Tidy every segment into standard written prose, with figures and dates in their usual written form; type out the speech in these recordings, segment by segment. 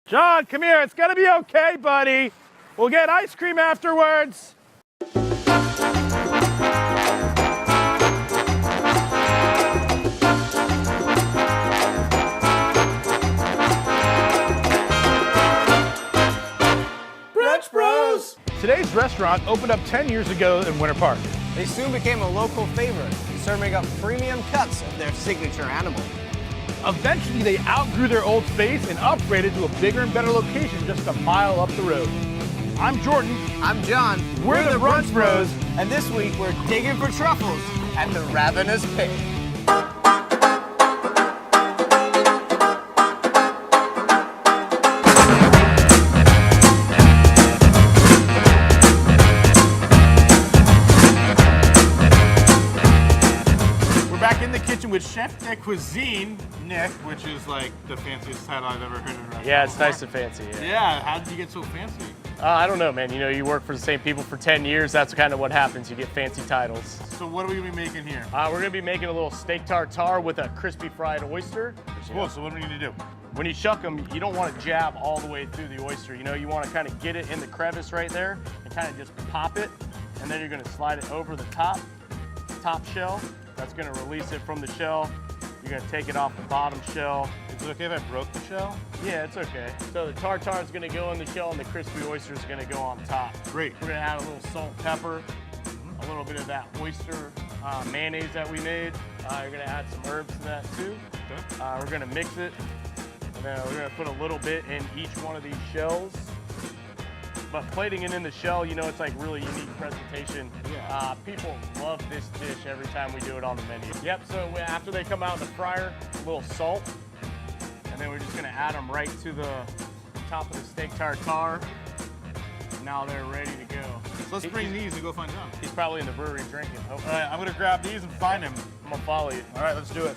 John, come here. It's gonna be okay, buddy. We'll get ice cream afterwards. Brunch Bros! Today's restaurant opened up 10 years ago in Winter Park. They soon became a local favorite, serving up premium cuts of their signature animal. Eventually, they outgrew their old space and upgraded to a bigger and better location just a mile up the road. I'm Jordan. I'm John. We're the Brunch Bros. And this week, we're digging for truffles at the Ravenous Pig. With Chef de Cuisine, Nick, which is like the fanciest title I've ever heard in a restaurant. Yeah, it's nice and fancy. Yeah, how did you get so fancy? I don't know, man. You know, you work for the same people for 10 years. That's kind of what happens. You get fancy titles. So what are we gonna be making here? We're gonna be making a little steak tartare with a crispy fried oyster. Cool, so what do we need to do? When you shuck them, you don't want to jab all the way through the oyster. You know, you want to kind of get it in the crevice right there and kind of just pop it. And then you're gonna slide it over the top shell. That's gonna release it from the shell. You're gonna take it off the bottom shell. Is it okay if I broke the shell? Yeah, it's okay. So the tartare is gonna go in the shell and the crispy oyster is gonna go on top. Great. We're gonna add a little salt, pepper, a little bit of that oyster mayonnaise that we made. You're gonna add some herbs to that too. Okay. We're gonna mix it, and then we're gonna put a little bit in each one of these shells. But plating it in the shell, you know, it's like really unique presentation. Yeah. People love this dish every time we do it on the menu. Yep, so after they come out of the fryer, a little salt, and then we're just gonna add them right to the top of the steak tartare. And now they're ready to go. So let's bring these and go find John. He's probably in the brewery drinking. All right, I'm gonna grab these and find him. I'm gonna follow you. All right, let's do it.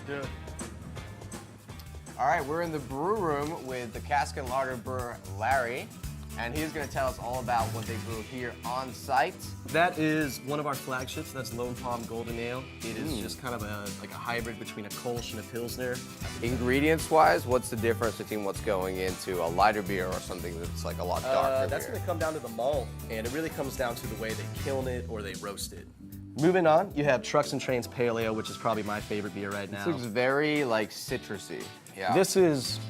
All right, we're in the brew room with the cask and larder brewer, Larry. And he's going to tell us all about what they brew here on site. That is one of our flagships. That's Lone Palm Golden Ale. It is just kind of like a hybrid between a Kolsch and a Pilsner. Ingredients-wise, what's the difference between what's going into a lighter beer or something that's like a lot darker That's beer? going to come down to the malt, and it really comes down to the way they kiln it or they roast it. Moving on, you have Trucks and Trains Pale Ale, which is probably my favorite beer right now. This looks very like citrusy. Yeah. This is,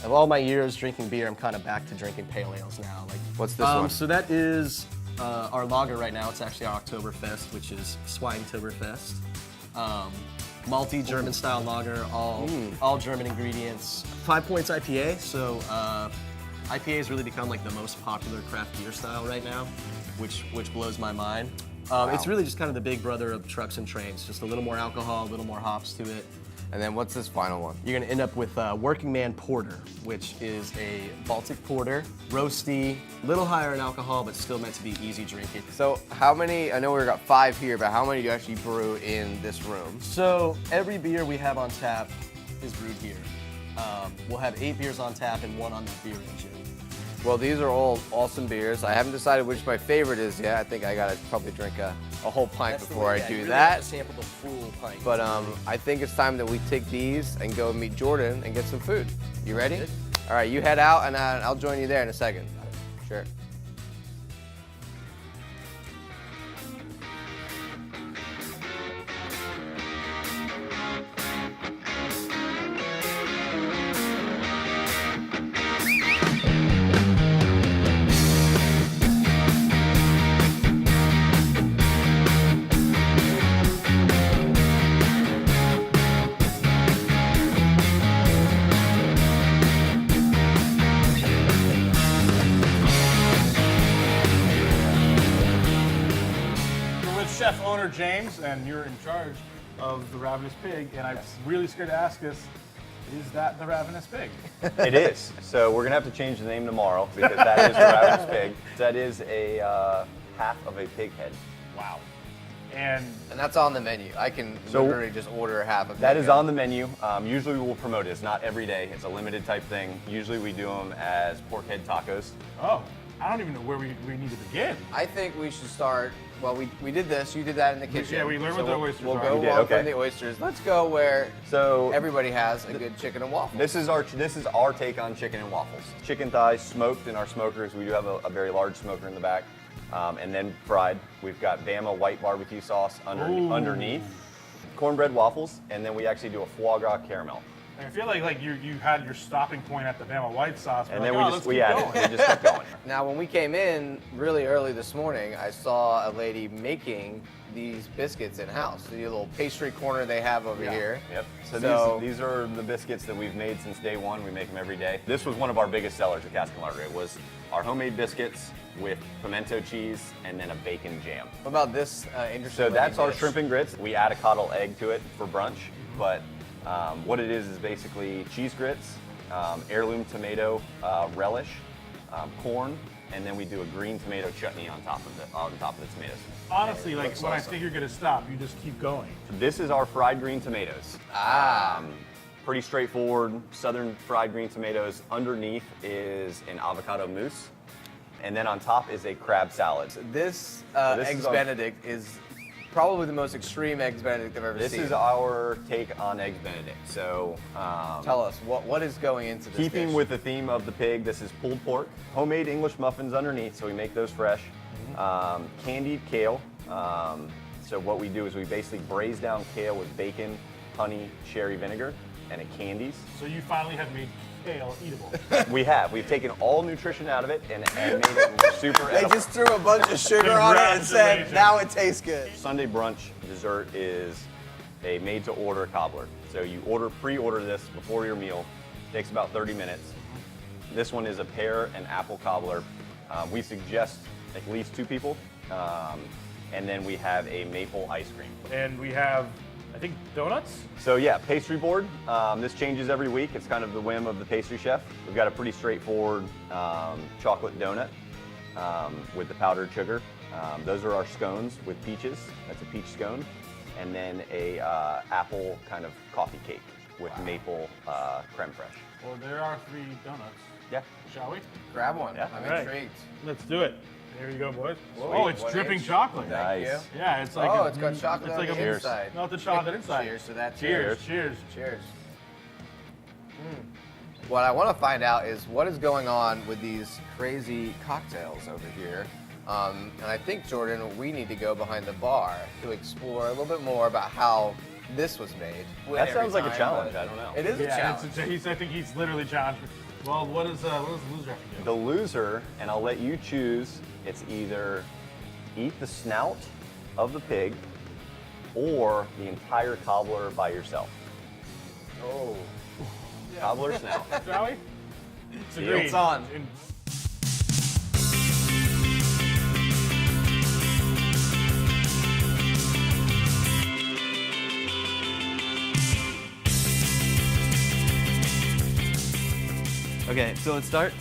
of all my years drinking beer, I'm kind of back to drinking pale ales now. Like, what's this one? So that is our lager right now. It's actually our Oktoberfest, which is Schweintoberfest. Malty German style lager, all German ingredients. 5 Points IPA. So IPA has really become like the most popular craft beer style right now, which blows my mind. Wow. It's really just kind of the big brother of Trucks and Trains. Just a little more alcohol, a little more hops to it. And then what's this final one? You're gonna end up with Working Man Porter, which is a Baltic porter, roasty, little higher in alcohol, but still meant to be easy drinking. So how many, I know we've got 5 here, but how many do you actually brew in this room? So every beer we have on tap is brewed here. We'll have 8 beers on tap and 1 on the beer engine. Well, these are all awesome beers. I haven't decided which my favorite is yet. I think I gotta probably drink a whole pint before I do you really that. have to sample the full pint. But I think it's time that we take these and go meet Jordan and get some food. You ready? All right, you head out and I'll join you there in a second. Sure. Chef owner James, and you're in charge of the Ravenous Pig, and I'm really scared to ask this, is that the Ravenous Pig? It is. So we're going to have to change the name tomorrow because that is the Ravenous Pig. That is a half of a pig head. Wow. And that's on the menu. I can literally just order half of it. That is on the menu. Usually we'll promote it. It's not every day. It's a limited type thing. Usually we do them as pork head tacos. Oh. I don't even know where we need to begin. I think we should start. Well, we did this. You did that in the kitchen. Yeah, we learned what the oysters We'll are. go We did, walk okay. through the oysters. Let's go where So everybody has a good chicken and waffle. this is our take on chicken and waffles. Chicken thighs smoked in our smokers. We do have a very large smoker in the back, and then fried. We've got Bama white barbecue sauce underneath, cornbread waffles, and then we actually do a foie gras caramel. I feel like you had your stopping point at the Bama white sauce. And then we just kept going. Now, when we came in really early this morning, I saw a lady making these biscuits in-house. The little pastry corner they have over here. Yep. So, So- these are the biscuits that we've made since day one. We make them every day. This was one of our biggest sellers at Casa Margaret, was our homemade biscuits with pimento cheese and then a bacon jam. What about this interesting So that's looking our dish? shrimp and grits. We add a coddle egg to it for brunch, but what it is basically cheese grits, heirloom tomato relish, corn, and then we do a green tomato chutney on top of the tomatoes. Honestly, like looks when I awesome. think you're gonna stop, you just keep going. This is our fried green tomatoes. Pretty straightforward, southern fried green tomatoes. Underneath is an avocado mousse, and then on top is a crab salad. This This Eggs is our- Benedict is probably the most extreme Eggs Benedict I've ever This seen. is our take on Eggs Benedict. So, Tell us, what is going into this keeping dish? with the theme of the pig, this is pulled pork, homemade English muffins underneath, so we make those fresh. Candied kale. So what we do is we basically braise down kale with bacon, honey, cherry vinegar, and it candies. So you finally have made kale eatable. We've taken all nutrition out of it and made it super They edible. just threw a bunch of sugar on it and said, Congratulations. now it tastes good. Sunday brunch dessert is a made-to-order cobbler. So you pre-order this before your meal. Takes about 30 minutes. This one is a pear and apple cobbler. We suggest at least 2 people. And then we have a maple ice cream. And we have, I think, donuts? So yeah, pastry board. This changes every week. It's kind of the whim of the pastry chef. We've got a pretty straightforward chocolate donut with the powdered sugar. Those are our scones with peaches. That's a peach scone. And then a apple kind of coffee cake with maple creme fraiche. Well, there are 3 donuts. Yeah. Shall we? Grab one. Yeah. I'm All right. intrigued. Let's do it. Here you go, boys. Whoa. Oh, it's What dripping is- chocolate. Thank Nice. you. Yeah, it's like Oh, it's got chocolate it's on like the a inside. No, the chocolate inside. Cheers to that. Cheers. Cheers. Cheers. What I want to find out is what is going on with these crazy cocktails over here. And I think, Jordan, we need to go behind the bar to explore a little bit more about how this was made. That Every sounds like a time, challenge. but I don't know. It is a Yeah, challenge. I think he's literally challenged. Well, what does the loser have to do? The loser, and I'll let you choose, it's either eat the snout of the pig or the entire cobbler by yourself. Oh. Cobbler snout. Shall we? It's Deal. agreed. It's on. Okay, so let's start.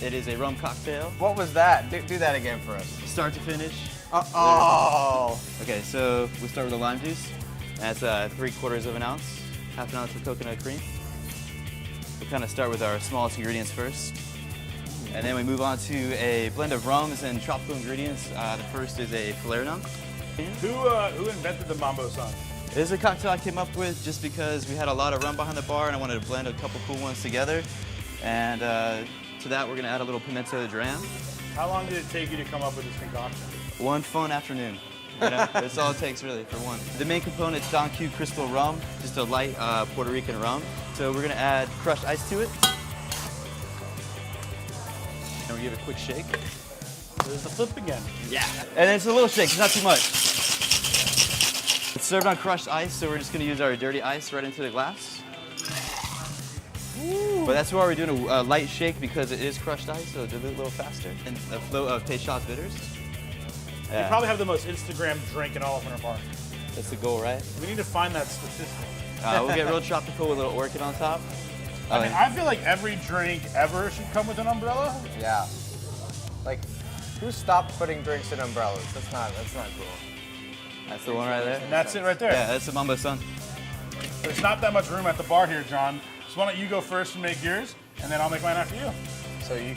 It is a rum cocktail, What was that? Do that again for us. start to finish. Oh. Okay, so we start with the lime juice. That's 3/4 of an ounce, half an ounce of coconut cream. We kind of start with our smallest ingredients first. And then we move on to a blend of rums and tropical ingredients. The first is a falernum. Who invented the Mambo song? It is a cocktail I came up with just because we had a lot of rum behind the bar and I wanted to blend a couple cool ones together. And to that, we're gonna add a little pimento dram. How long did it take you to come up with this concoction? One fun afternoon. You know, that's all it takes really for one. The main component is Don Q Crystal Rum, just a light Puerto Rican rum. So we're gonna add crushed ice to it. And we give it a quick shake. There's the flip again. Yeah. And then it's a little shake, it's not too much. It's served on crushed ice, so we're just gonna use our dirty ice right into the glass. But that's why we're doing a light shake because it is crushed ice, so it's a little faster. And a flow of Taste Shots bitters. You probably have the most Instagram drink in all of Winter Park. That's the goal, right? We need to find that statistic. We'll get real tropical with a little orchid on top. I mean, I feel like every drink ever should come with an umbrella. Yeah. Like, who stopped putting drinks in umbrellas? That's not cool. That's the one right there. And that's it right there. Yeah, that's the Mambo Sun. There's not that much room at the bar here, John. So why don't you go first and make yours, and then I'll make mine after you. So you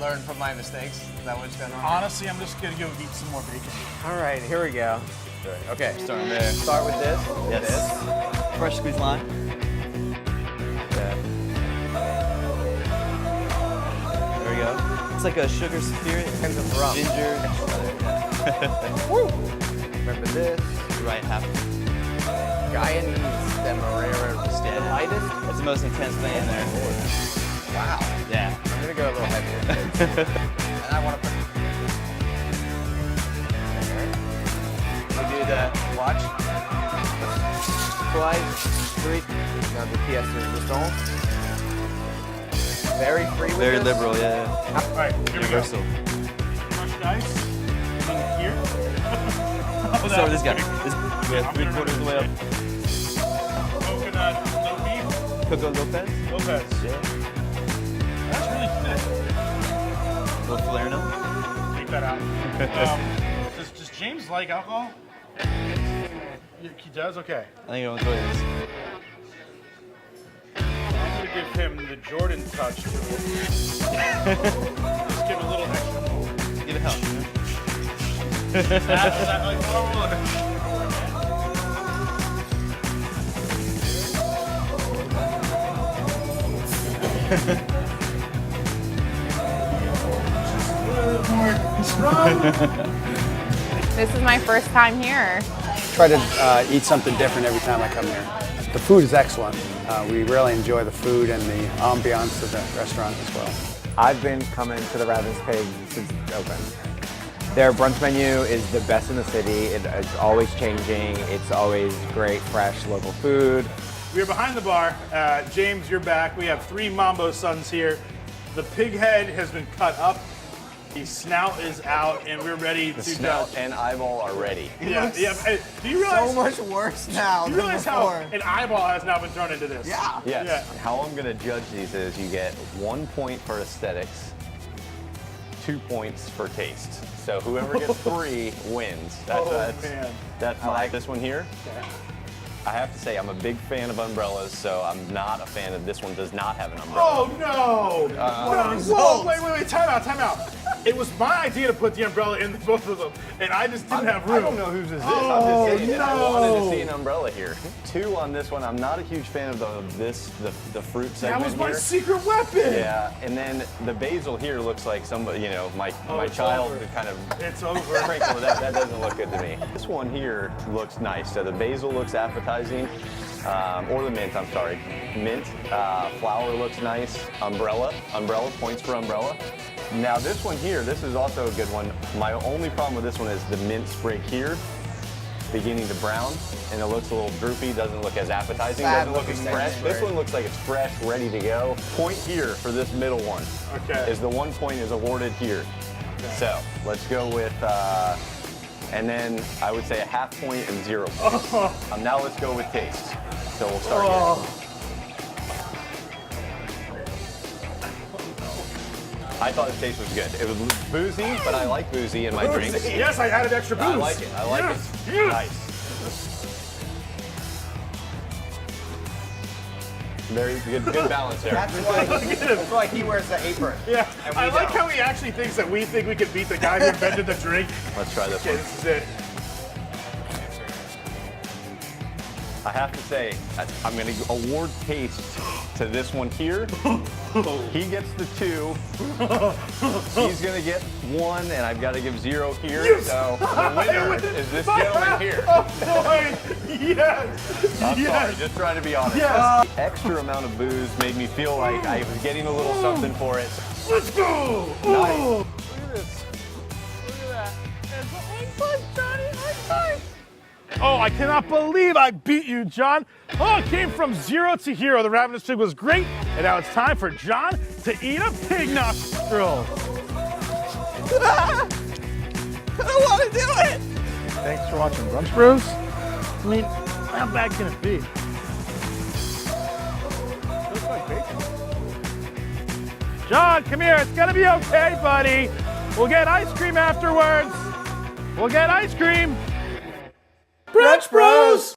learn from my mistakes? Is that what's going on? Honestly, I'm just gonna go eat some more bacon. All right, here we go. Okay, Starting there. start with this. Yes. Fresh squeezed lime. Okay. There we go. It's like a sugar spirit. And some rum. Ginger. Remember this? Right half. Guyanese demerara. The lightest? It's the most intense thing in there. Wow. Yeah. I'm gonna go a little heavier. And I want to put. We do the watch. Twice, three. Now the pièce de resistance. Very free with Very this. liberal, yeah. All right, here we go. Universal. Crushed ice. In here. Let's start with this guy. We have 3/4 of the way up. Coconut, no beef. Coco Lopez. Lopez. Yeah. That's really thick. Little Falerno. Take that out. Does James like alcohol? He does? Okay. I think I'll enjoy this. I'm going to give him the Jordan touch to it. Just give a little extra more. Give it help. That like, oh, This is my first time here. Try to eat something different every time I come here. The food is excellent. We really enjoy the food and the ambiance of the restaurant as well. I've been coming to the Ravenous Pig since it's opened. Their brunch menu is the best in the city. It's always changing. It's always great, fresh, local food. We're behind the bar. James, you're back. We have 3 Mambo Suns here. The pig head has been cut up. The snout is out, and we're ready to Snout judge. and eyeball are ready. Yeah. Hey, do you realize? So much worse now Do you than realize before. how an eyeball has now been thrown into this? Yeah. Yes. Yeah. How I'm gonna judge these is you get 1 point for aesthetics, 2 points for taste. So whoever gets 3 wins. Man. That's I like this one here. I have to say I'm a big fan of umbrellas, so I'm not a fan of this one. Does not have an umbrella. Oh no! Whoa! Wait! Time out! It was my idea to put the umbrella in both of them, and I just didn't have room. I don't know whose this is. Oh, I'm just saying I wanted to no. see an umbrella here. 2 on this one. I'm not a huge fan of the fruit That segment was my here. secret weapon. Yeah, and then the basil here looks like somebody, you know, my it's child over. kind of It's over. sprinkle. That doesn't look good to me. This one here looks nice. So the basil looks appetizing, or the mint. I'm sorry, mint. Flour looks nice. Umbrella points for umbrella. Now this one here, this is also a good one. My only problem with this one is the mint sprig here, beginning to brown, and it looks a little droopy, doesn't look as appetizing, doesn't look as fresh. This one looks like it's fresh, ready to go. Point here for this middle one. Okay. Is the 1 point is awarded here. Okay. So let's go with, and then I would say a half point and 0 points. Now let's go with taste. So we'll start here. I thought the taste was good. It was boozy, but I like boozy in my drinks. Yes, I added extra booze. I like it. I like Yes, it. yes. Nice. Very good balance there. That's why he wears the apron. Yeah, And we I like don't. how he actually thinks that we think we can beat the guy who invented the drink. Let's try this Okay, one. this is it. I have to say, I'm going to award taste to this one here. He gets the 2. He's going to get 1, and I've got to give 0 here. Yes! So the winner is this gentleman here. Oh boy! Yes! I'm yes! sorry, just trying to be honest. Yes! The extra amount of booze made me feel like I was getting a little something for it. Let's go! Nice. Oh. Look at this. Look at that. It's a high five, Johnny. High five. Oh, I cannot believe I beat you, John. Oh, it came from 0 to hero. The Ravenous Pig was great. And now it's time for John to eat a pig nostril. I don't want to do it! Thanks for watching Brunch Bros. I mean, how bad can it be? Looks like bacon. John, come here. It's gonna be okay, buddy. We'll get ice cream afterwards. We'll get ice cream. Brunch Bros!